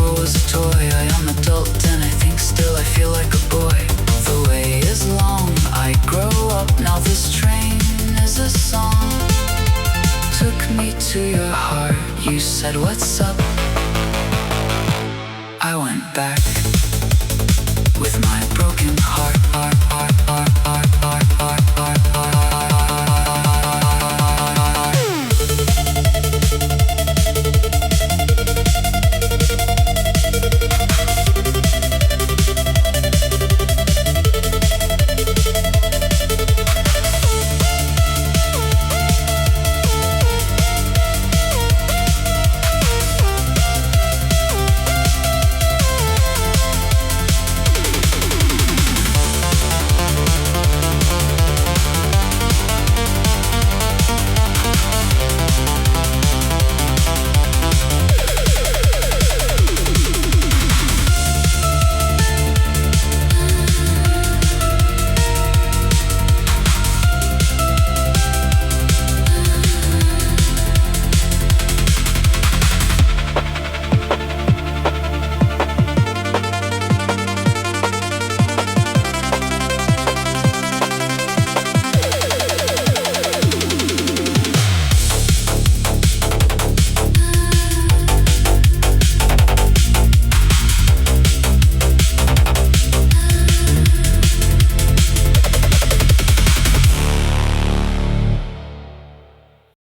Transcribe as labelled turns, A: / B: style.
A: before was a toy. I am adult and I think still I feel like a boy. The way is long, I grow up, now this train is a song. Took me to your heart, you said what's up. I went back with my broken heart.